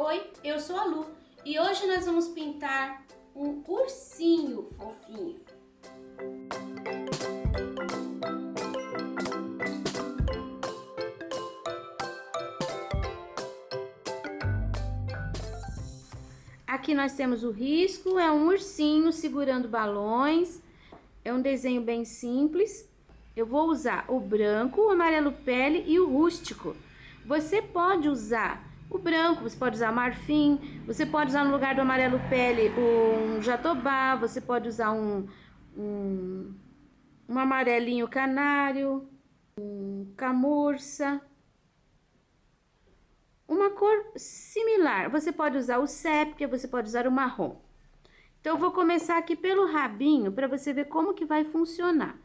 Oi, eu sou a Lu e hoje nós vamos pintar um ursinho fofinho. Aqui nós temos o risco, é um ursinho segurando balões, é um desenho bem simples. Eu vou usar o branco, o amarelo pele e o rústico. Você pode usar o branco, você pode usar marfim, você pode usar no lugar do amarelo pele um jatobá, você pode usar um amarelinho canário, um camurça, uma cor similar. Você pode usar o sépia, você pode usar o marrom. Então eu vou começar aqui pelo rabinho para você ver como que vai funcionar.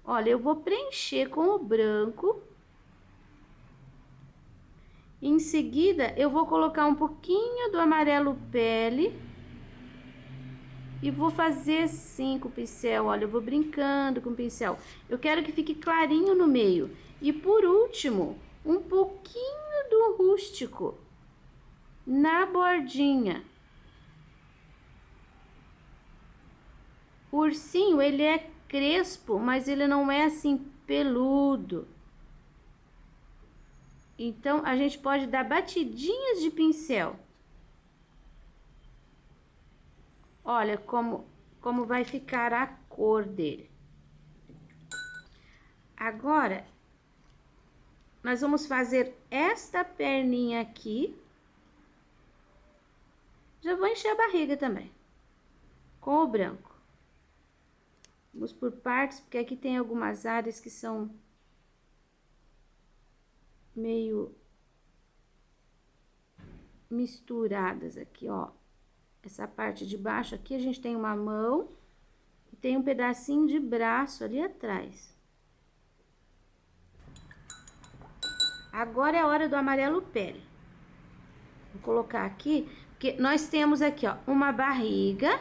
Olha, eu vou preencher com o branco. Em seguida, eu vou colocar um pouquinho do amarelo pele. E vou fazer assim com o pincel, olha, eu vou brincando com o pincel. Eu quero que fique clarinho no meio. E por último, um pouquinho do rústico na bordinha. O ursinho, ele é crespo, mas ele não é assim peludo. Então, a gente pode dar batidinhas de pincel. Olha como vai ficar a cor dele. Agora, nós vamos fazer esta perninha aqui. Já vou encher a barriga também, com o branco. Vamos por partes, porque aqui tem algumas áreas que são meio misturadas aqui, ó. Essa parte de baixo aqui, a gente tem uma mão e tem um pedacinho de braço ali atrás. Agora é a hora do amarelo pele. Vou colocar aqui, porque nós temos aqui, ó, uma barriga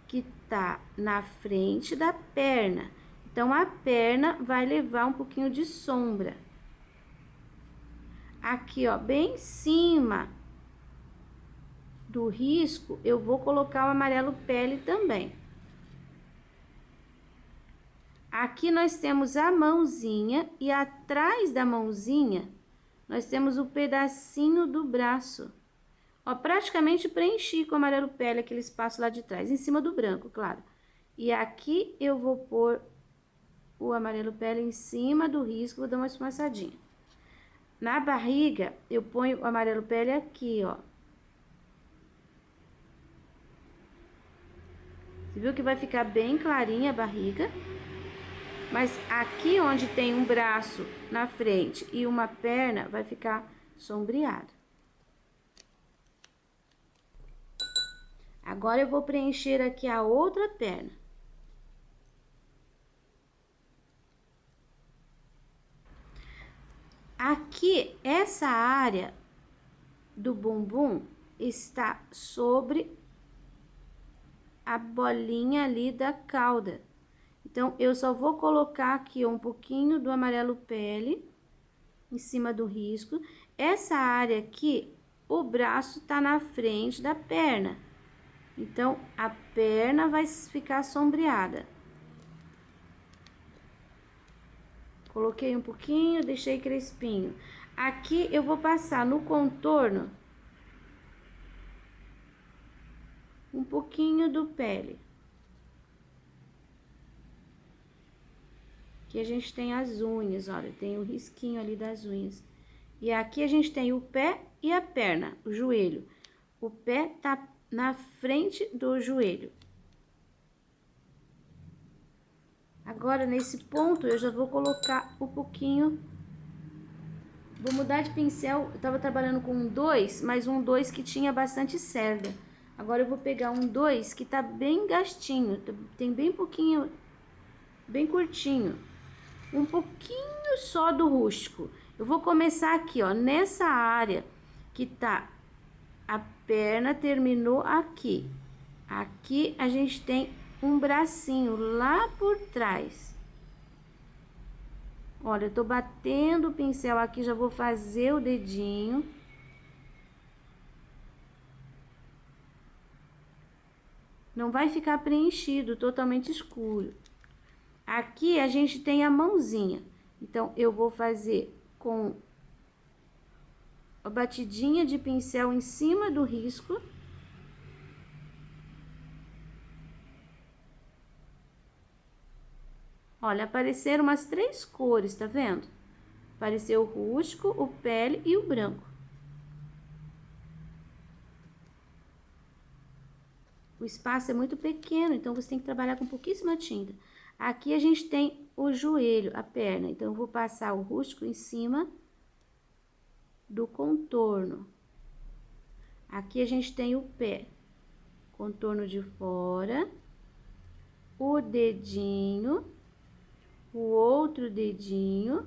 que tá na frente da perna. Então, a perna vai levar um pouquinho de sombra. Aqui, ó, bem em cima do risco, eu vou colocar o amarelo pele também. Aqui nós temos a mãozinha e atrás da mãozinha nós temos o pedacinho do braço. Ó, praticamente preenchi com o amarelo pele aquele espaço lá de trás, em cima do branco, claro. E aqui eu vou pôr o amarelo pele em cima do risco, vou dar uma esfumaçadinha. Na barriga, eu ponho o amarelo pele aqui, ó. Você viu que vai ficar bem clarinha a barriga? Mas aqui onde tem um braço na frente e uma perna, vai ficar sombreado. Agora eu vou preencher aqui a outra perna. Aqui, essa área do bumbum está sobre a bolinha ali da cauda. Então, eu só vou colocar aqui um pouquinho do amarelo pele em cima do risco. Essa área aqui, o braço tá na frente da perna. Então, a perna vai ficar sombreada. Coloquei um pouquinho, deixei crespinho. Aqui eu vou passar no contorno um pouquinho do pele. Aqui a gente tem as unhas, olha, tem o risquinho ali das unhas. E aqui a gente tem o pé e a perna, o joelho. O pé tá na frente do joelho. Agora, nesse ponto, eu já vou colocar um pouquinho. Vou mudar de pincel, eu tava trabalhando com um 2, mas um 2 que tinha bastante cerda. Agora eu vou pegar um 2 que tá bem gastinho, tem bem pouquinho, bem curtinho. Um pouquinho só do rústico. Eu vou começar aqui, ó, nessa área que tá a perna, terminou aqui. Aqui a gente tem um bracinho lá por trás. Olha, eu tô batendo o pincel aqui, já vou fazer o dedinho. Não vai ficar preenchido, totalmente escuro. Aqui a gente tem a mãozinha. Então, eu vou fazer com a batidinha de pincel em cima do risco. Olha, apareceram umas 3 cores, tá vendo? Apareceu o rústico, o pele e o branco. O espaço é muito pequeno, então você tem que trabalhar com pouquíssima tinta. Aqui a gente tem o joelho, a perna, então eu vou passar o rústico em cima do contorno. Aqui a gente tem o pé, contorno de fora, o dedinho, o outro dedinho,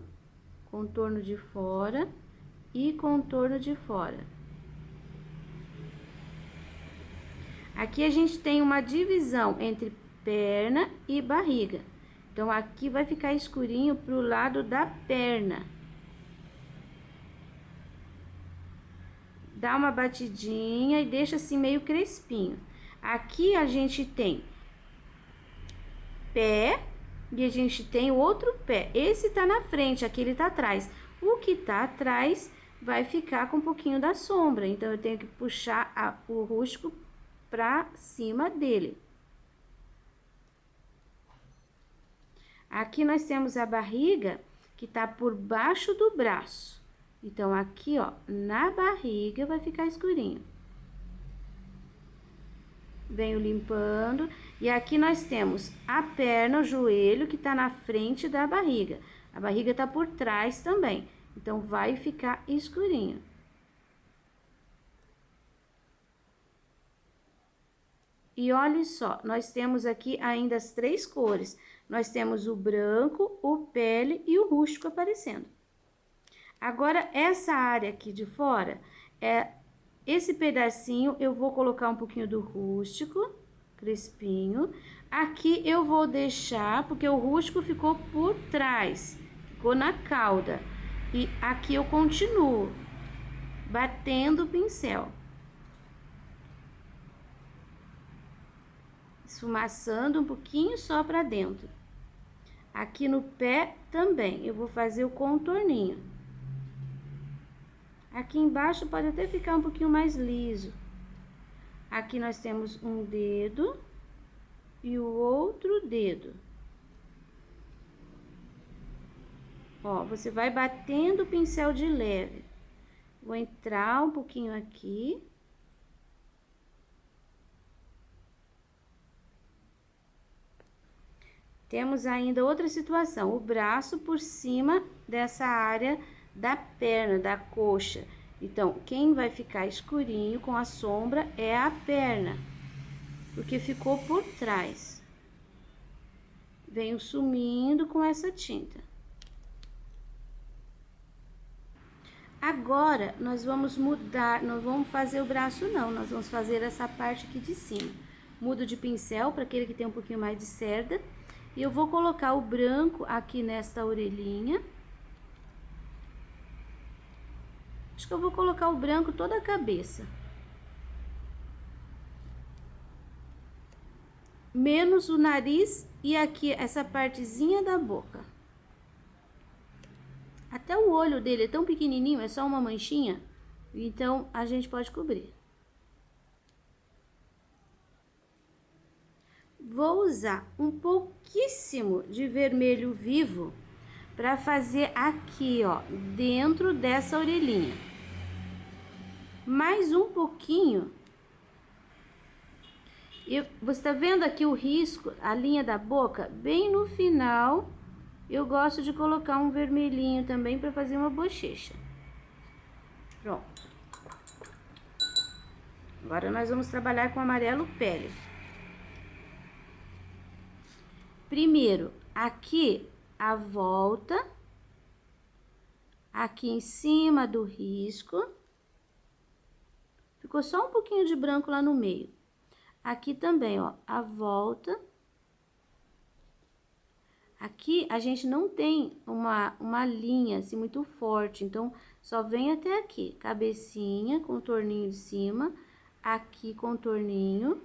contorno de fora e contorno de fora. Aqui a gente tem uma divisão entre perna e barriga. Então, aqui vai ficar escurinho pro lado da perna. Dá uma batidinha e deixa assim meio crespinho. Aqui a gente tem pé e a gente tem o outro pé. Esse tá na frente, aquele tá atrás. O que tá atrás vai ficar com um pouquinho da sombra. Então, eu tenho que puxar o rústico pra cima dele. Aqui nós temos a barriga que tá por baixo do braço. Então, aqui, ó, na barriga vai ficar escurinho. Venho limpando. E aqui nós temos a perna, o joelho, que tá na frente da barriga. A barriga tá por trás também. Então, vai ficar escurinho. E olha só, nós temos aqui ainda as 3 cores. Nós temos o branco, o pele e o rústico aparecendo. Agora, essa área aqui de fora, esse pedacinho eu vou colocar um pouquinho do rústico, crespinho. Aqui eu vou deixar, porque o rústico ficou por trás, ficou na cauda. E aqui eu continuo batendo o pincel. Esfumaçando um pouquinho só pra dentro. Aqui no pé também, eu vou fazer o contorninho. Aqui embaixo pode até ficar um pouquinho mais liso. Aqui nós temos um dedo e o outro dedo. Ó, você vai batendo o pincel de leve. Vou entrar um pouquinho aqui. Temos ainda outra situação, o braço por cima dessa área da perna, da coxa. Então, quem vai ficar escurinho com a sombra é a perna, porque ficou por trás. Venho sumindo com essa tinta. Agora, nós vamos mudar, não vamos fazer o braço não, nós vamos fazer essa parte aqui de cima. Mudo de pincel para aquele que tem um pouquinho mais de cerda. E eu vou colocar o branco aqui nesta orelhinha. Acho que eu vou colocar o branco toda a cabeça. Menos o nariz e aqui essa partezinha da boca. Até o olho dele é tão pequenininho, é só uma manchinha. Então, a gente pode cobrir. Vou usar um pouquíssimo de vermelho vivo para fazer aqui, ó, dentro dessa orelhinha. Mais um pouquinho. E você tá vendo aqui o risco, a linha da boca? Bem no final, eu gosto de colocar um vermelhinho também para fazer uma bochecha. Pronto. Agora nós vamos trabalhar com amarelo pele. Primeiro, aqui a volta, aqui em cima do risco, ficou só um pouquinho de branco lá no meio. Aqui também, ó, a volta. Aqui a gente não tem uma linha assim muito forte, então só vem até aqui, cabecinha, contorninho de cima, aqui contorninho.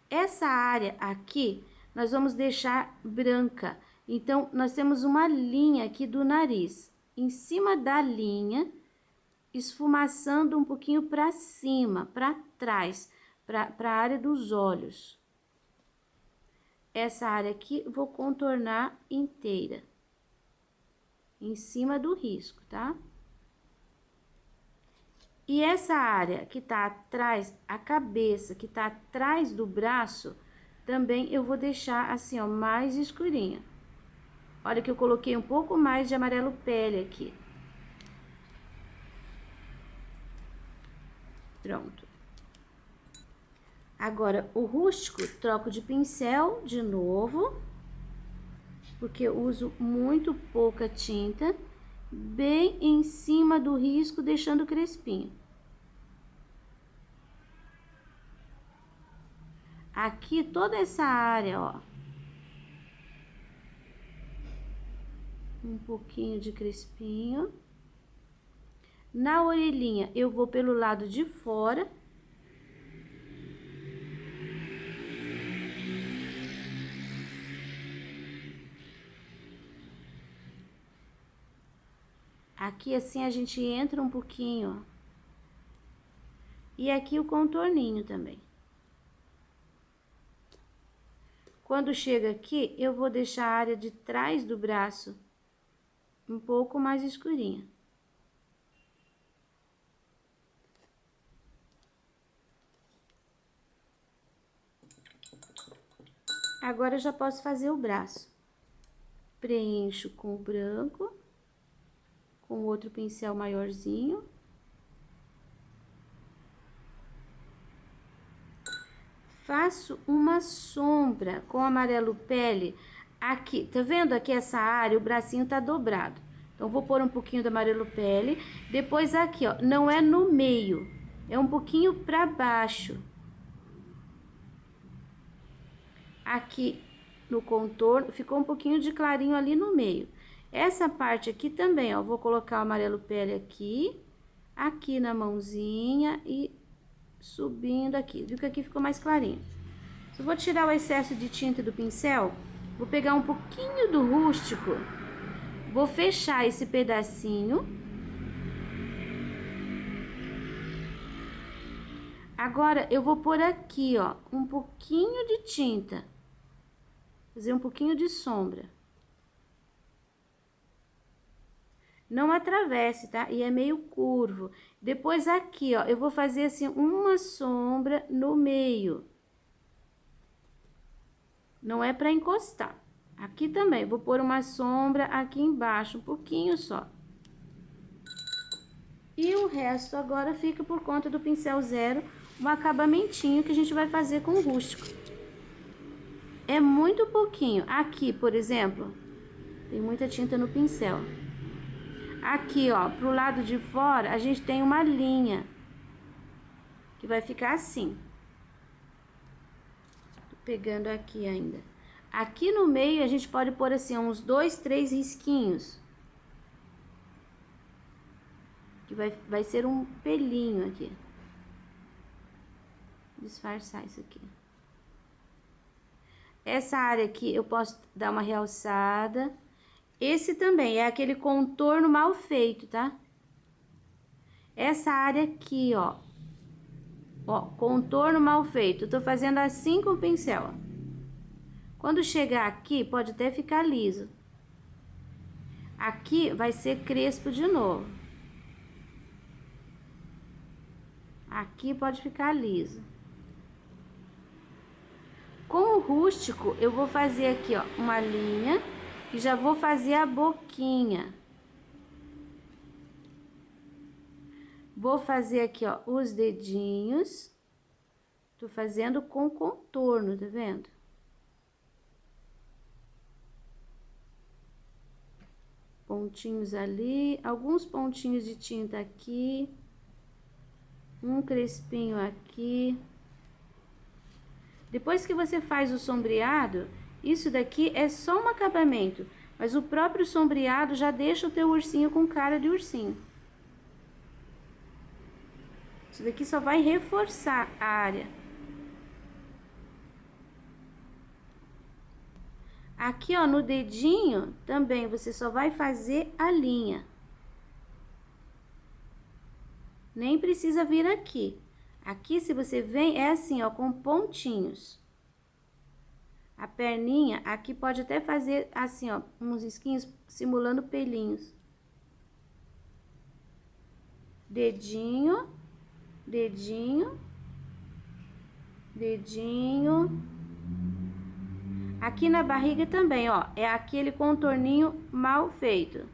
Essa área aqui, nós vamos deixar branca. Então, nós temos uma linha aqui do nariz. Em cima da linha, esfumaçando um pouquinho para cima, para trás, para a área dos olhos. Essa área aqui, vou contornar inteira. Em cima do risco, tá? E essa área que tá atrás, a cabeça que tá atrás do braço, também eu vou deixar assim, ó, mais escurinha. Olha que eu coloquei um pouco mais de amarelo pele aqui. Pronto. Agora, o rústico, troco de pincel de novo, porque eu uso muito pouca tinta, bem em cima do risco, deixando crespinho. Aqui, toda essa área, ó. Um pouquinho de crespinho. Na orelhinha, eu vou pelo lado de fora. Aqui, assim, a gente entra um pouquinho, ó. E aqui o contorninho também. Quando chega aqui, eu vou deixar a área de trás do braço um pouco mais escurinha. Agora, eu já posso fazer o braço. Preencho com o branco, com outro pincel maiorzinho. Faço uma sombra com amarelo pele aqui. Tá vendo aqui essa área? O bracinho tá dobrado. Então, vou pôr um pouquinho do amarelo pele. Depois aqui, ó, não é no meio, é um pouquinho pra baixo. Aqui no contorno, ficou um pouquinho de clarinho ali no meio. Essa parte aqui também, ó, vou colocar o amarelo pele aqui, aqui na mãozinha e subindo aqui. Viu que aqui ficou mais clarinho. Eu vou tirar o excesso de tinta do pincel, vou pegar um pouquinho do rústico, vou fechar esse pedacinho. Agora, eu vou pôr aqui, ó, um pouquinho de tinta. Fazer um pouquinho de sombra. Não atravesse, tá? E é meio curvo. Depois aqui, ó, eu vou fazer assim uma sombra no meio. Não é pra encostar. Aqui também, vou pôr uma sombra aqui embaixo, um pouquinho só. E o resto agora fica por conta do pincel zero, um acabamentinho que a gente vai fazer com o rústico. É muito pouquinho. Aqui, por exemplo, tem muita tinta no pincel. Aqui, ó, pro lado de fora, a gente tem uma linha que vai ficar assim. Tô pegando aqui ainda. Aqui no meio, a gente pode pôr assim, uns 2, 3 risquinhos. Que vai ser um pelinho aqui. Disfarçar isso aqui. Essa área aqui, eu posso dar uma realçada. Esse também é aquele contorno mal feito, tá? Essa área aqui, ó. Ó, contorno mal feito. Eu tô fazendo assim com o pincel, ó. Quando chegar aqui, pode até ficar liso. Aqui vai ser crespo de novo. Aqui pode ficar liso. Com o rústico, eu vou fazer aqui, ó, uma linha e já vou fazer a boquinha. Vou fazer aqui, ó, os dedinhos. Tô fazendo com contorno, tá vendo? Pontinhos ali, alguns pontinhos de tinta aqui. Um crespinho aqui. Depois que você faz o sombreado, isso daqui é só um acabamento, mas o próprio sombreado já deixa o teu ursinho com cara de ursinho. Isso daqui só vai reforçar a área. Aqui, ó, no dedinho, também você só vai fazer a linha. Nem precisa vir aqui. Aqui, se você vem, é assim, ó, com pontinhos. A perninha, aqui pode até fazer assim, ó, uns risquinhos simulando pelinhos. Dedinho, dedinho, dedinho. Aqui na barriga também, ó, é aquele contorninho mal feito.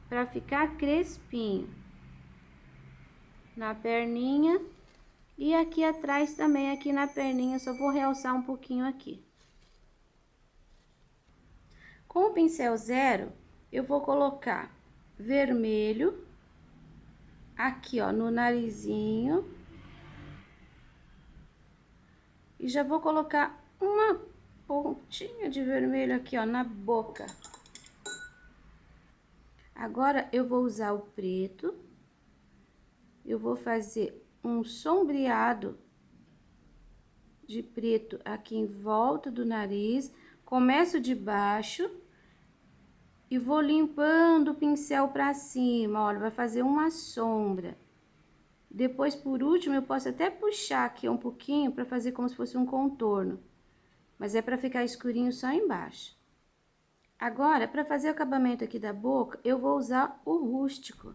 Pra ficar crespinho. Na perninha. E aqui atrás também, aqui na perninha, só vou realçar um pouquinho aqui. Com o pincel zero, eu vou colocar vermelho aqui, ó, no narizinho. E já vou colocar uma pontinha de vermelho aqui, ó, na boca. Agora, eu vou usar o preto. Eu vou fazer um sombreado de preto aqui em volta do nariz. Começo de baixo e vou limpando o pincel pra cima, olha, vai fazer uma sombra. Depois, por último, eu posso até puxar aqui um pouquinho pra fazer como se fosse um contorno. Mas é pra ficar escurinho só embaixo. Agora, pra fazer o acabamento aqui da boca, eu vou usar o rústico.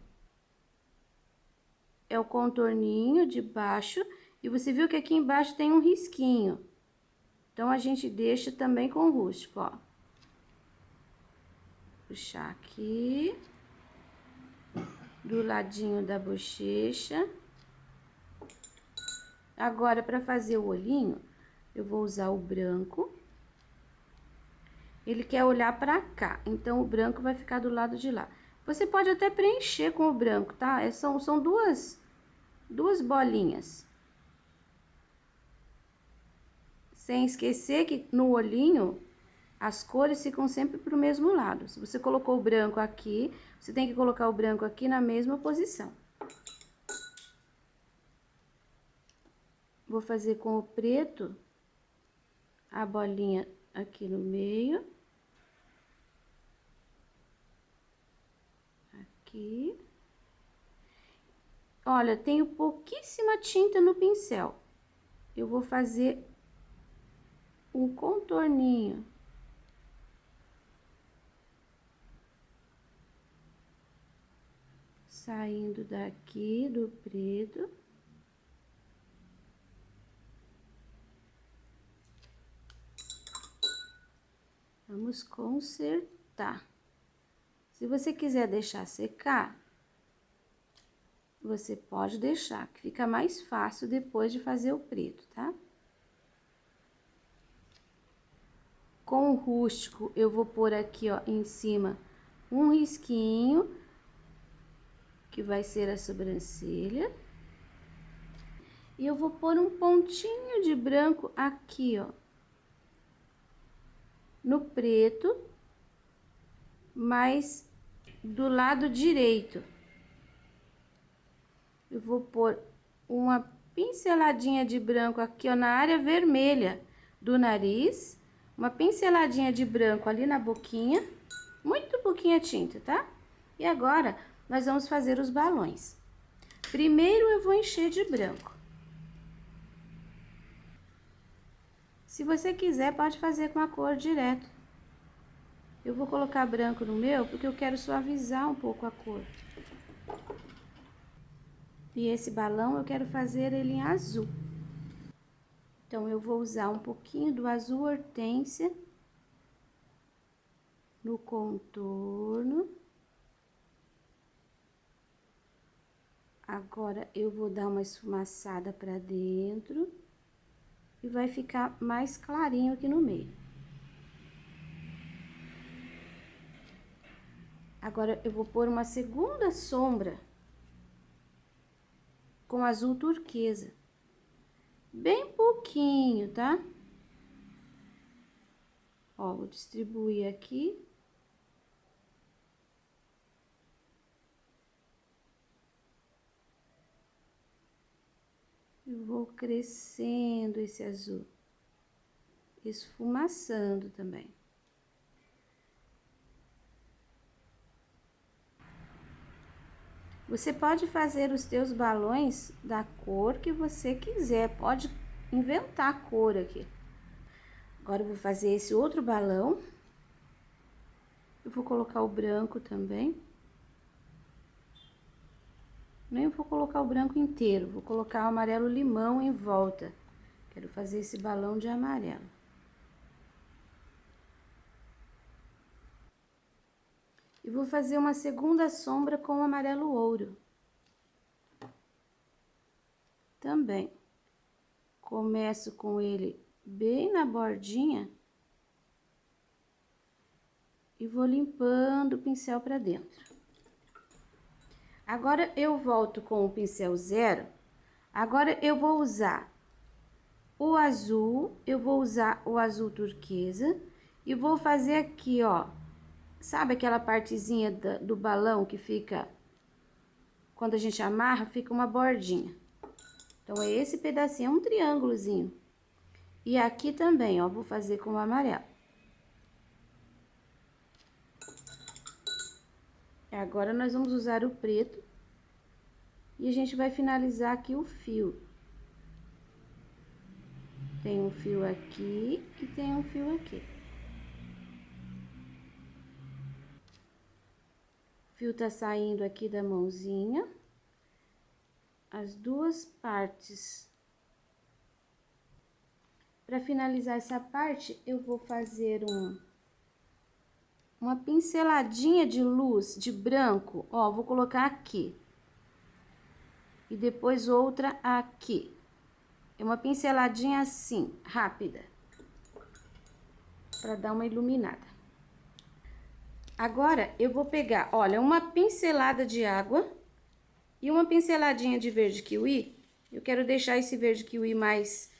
É o contorninho de baixo, e você viu que aqui embaixo tem um risquinho. Então, a gente deixa também com o rústico, ó. Puxar aqui, do ladinho da bochecha. Agora, para fazer o olhinho, eu vou usar o branco. Ele quer olhar para cá, então o branco vai ficar do lado de lá. Você pode até preencher com o branco, tá? São duas bolinhas. Sem esquecer que no olhinho, as cores ficam sempre pro mesmo lado. Se você colocou o branco aqui, você tem que colocar o branco aqui na mesma posição. Vou fazer com o preto a bolinha aqui no meio. Aqui. Olha, tenho pouquíssima tinta no pincel. Eu vou fazer um contorninho. Saindo daqui do preto. Vamos consertar. Se você quiser deixar secar, você pode deixar, que fica mais fácil depois de fazer o preto, tá? Com o rústico, eu vou pôr aqui, ó, em cima, um risquinho, que vai ser a sobrancelha. E eu vou pôr um pontinho de branco aqui, ó, no preto, mas do lado direito. Eu vou pôr uma pinceladinha de branco aqui, ó, na área vermelha do nariz, uma pinceladinha de branco ali na boquinha, muito pouquinha tinta, tá? E agora, nós vamos fazer os balões. Primeiro, eu vou encher de branco. Se você quiser, pode fazer com a cor direto. Eu vou colocar branco no meu, porque eu quero suavizar um pouco a cor. E esse balão, eu quero fazer ele em azul. Então, eu vou usar um pouquinho do azul hortênsia no contorno. Agora, eu vou dar uma esfumaçada pra dentro. E vai ficar mais clarinho aqui no meio. Agora, eu vou pôr uma segunda sombra com azul turquesa. Bem pouquinho, tá? Ó, vou distribuir aqui. E vou crescendo esse azul. esfumaçando também. Você pode fazer os teus balões da cor que você quiser, pode inventar a cor aqui. Agora eu vou fazer esse outro balão. Eu vou colocar o branco também. Nem vou colocar o branco inteiro, vou colocar o amarelo limão em volta. Quero fazer esse balão de amarelo. E vou fazer uma segunda sombra com o amarelo ouro. Também. Começo com ele bem na bordinha. E vou limpando o pincel para dentro. Agora, eu volto com o pincel zero. Agora, eu vou usar o azul, eu vou usar o azul turquesa. E vou fazer aqui, ó. Sabe aquela partezinha do balão que fica... Quando a gente amarra, fica uma bordinha. Então, é esse pedacinho, é um triângulozinho. E aqui também, ó, vou fazer com o amarelo. Agora, nós vamos usar o preto. E a gente vai finalizar aqui o fio. Tem um fio aqui e tem um fio aqui. O fio tá saindo aqui da mãozinha. As duas partes. Para finalizar essa parte, eu vou fazer uma pinceladinha de luz de branco, ó, vou colocar aqui. E depois outra aqui. É uma pinceladinha assim, rápida. Para dar uma iluminada. Agora, eu vou pegar, olha, uma pincelada de água e uma pinceladinha de verde kiwi. Eu quero deixar esse verde kiwi mais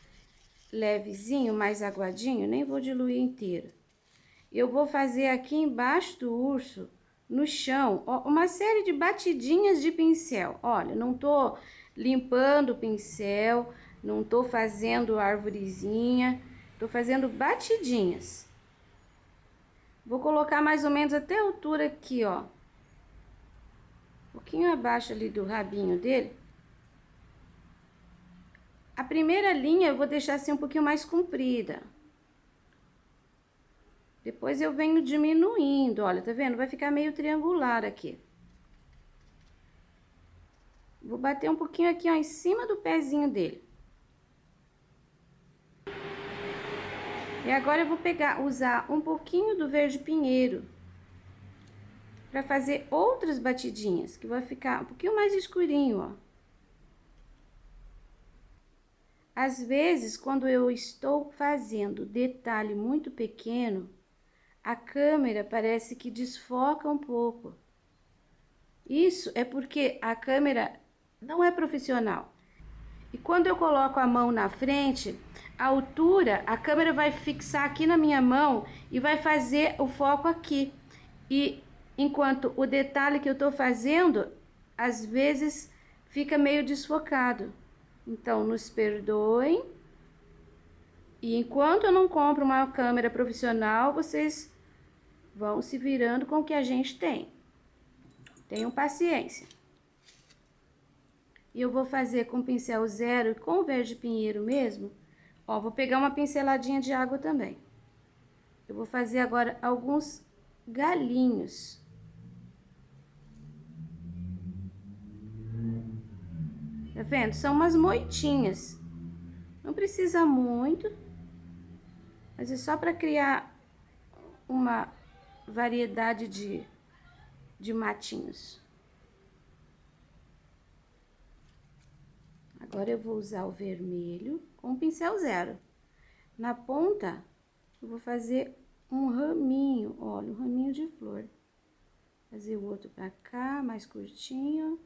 levezinho, mais aguadinho, nem vou diluir inteiro. Eu vou fazer aqui embaixo do urso, no chão, ó, uma série de batidinhas de pincel. Olha, não tô limpando o pincel, não tô fazendo arvorezinha, tô fazendo batidinhas. Vou colocar mais ou menos até a altura aqui, ó. Um pouquinho abaixo ali do rabinho dele. A primeira linha eu vou deixar assim um pouquinho mais comprida. Depois eu venho diminuindo, olha, tá vendo? Vai ficar meio triangular aqui. Vou bater um pouquinho aqui, ó, em cima do pezinho dele. E agora eu vou usar um pouquinho do verde pinheiro para fazer outras batidinhas, que vai ficar um pouquinho mais escurinho, ó. Às vezes, quando eu estou fazendo detalhe muito pequeno, a câmera parece que desfoca um pouco. Isso é porque a câmera não é profissional. E quando eu coloco a mão na frente, a altura, a câmera vai fixar aqui na minha mão e vai fazer o foco aqui. E enquanto o detalhe que eu tô fazendo, às vezes fica meio desfocado. Então, nos perdoem. E enquanto eu não compro uma câmera profissional, vocês vão se virando com o que a gente tem. Tenham paciência. E eu vou fazer com pincel zero e com verde pinheiro mesmo. Ó, vou pegar uma pinceladinha de água também. Eu vou fazer agora alguns galinhos. Tá vendo? São umas moitinhas. Não precisa muito, mas é só para criar uma variedade de matinhos. Agora eu vou usar o vermelho com o pincel zero. Na ponta, eu vou fazer um raminho, olha, um raminho de flor. Fazer o outro pra cá, mais curtinho.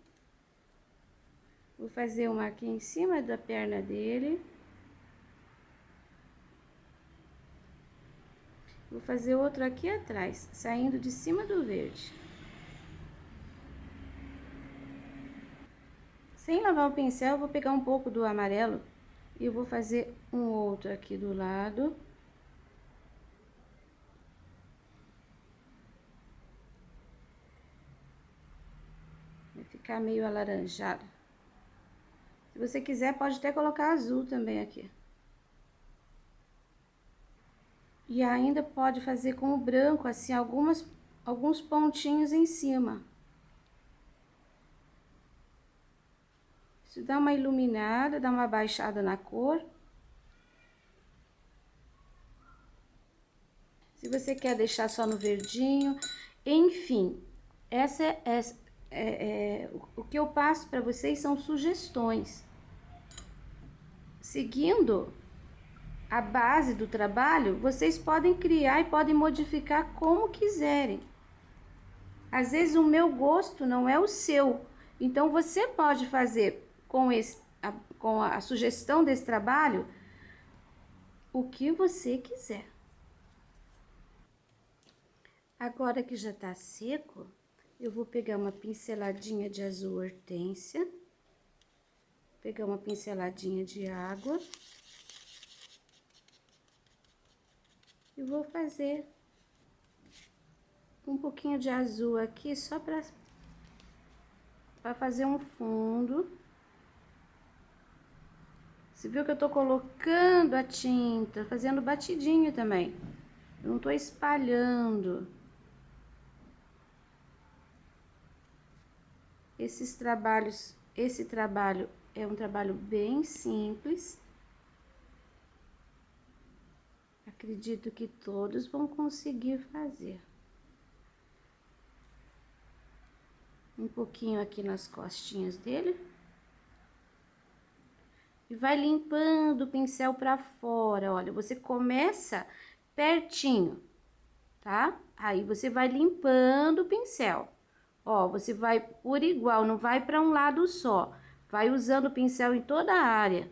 Vou fazer uma aqui em cima da perna dele. Vou fazer outro aqui atrás, saindo de cima do verde. Sem lavar o pincel, eu vou pegar um pouco do amarelo e eu vou fazer um outro aqui do lado. ficar meio alaranjado. Se você quiser, pode até colocar azul também aqui. E ainda pode fazer com o branco, assim, alguns pontinhos em cima. Isso dá uma iluminada, dá uma baixada na cor. Se você quer deixar só no verdinho, enfim, o que eu passo para vocês são sugestões. Seguindo a base do trabalho, vocês podem criar e podem modificar como quiserem. Às vezes o meu gosto não é o seu, então você pode fazer com a sugestão desse trabalho o que você quiser. Agora que já tá seco, eu vou pegar uma pinceladinha de azul hortênsia, pegar uma pinceladinha de água e vou fazer um pouquinho de azul aqui só para fazer um fundo. Você viu que eu tô colocando a tinta, fazendo batidinho também. Eu não tô espalhando. Esse trabalho é um trabalho bem simples. Acredito que todos vão conseguir fazer. Um pouquinho aqui nas costinhas dele. E vai limpando o pincel pra fora, olha, você começa pertinho, tá? Aí você vai limpando o pincel. Ó, você vai por igual, não vai para um lado só. Vai usando o pincel em toda a área.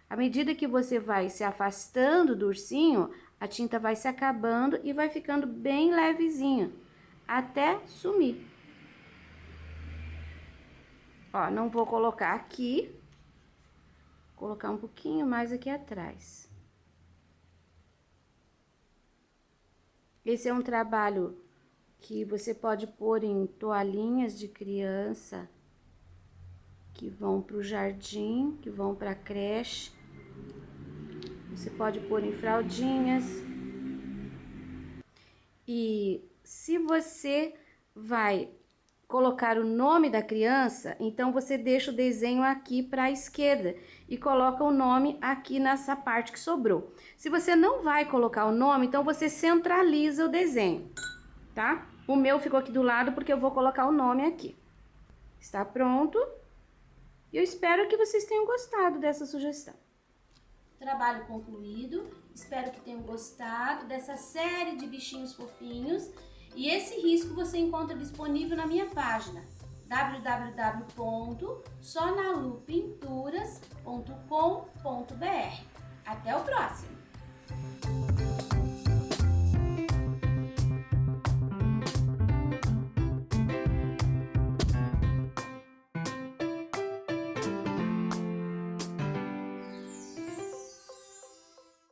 À medida que você vai se afastando do ursinho, a tinta vai se acabando e vai ficando bem levezinho, até sumir. Ó, não vou colocar aqui, vou colocar um pouquinho mais aqui atrás. Esse é um trabalho que você pode pôr em toalhinhas de criança que vão para o jardim, que vão para a creche. Você pode pôr em fraldinhas. E se você vai colocar o nome da criança, então você deixa o desenho aqui para a esquerda e coloca o nome aqui nessa parte que sobrou. Se você não vai colocar o nome, então você centraliza o desenho, tá? O meu ficou aqui do lado porque eu vou colocar o nome aqui. Está pronto? E eu espero que vocês tenham gostado dessa sugestão. Trabalho concluído. Espero que tenham gostado dessa série de bichinhos fofinhos. E esse risco você encontra disponível na minha página www.sonalupinturas.com.br. Até o próximo!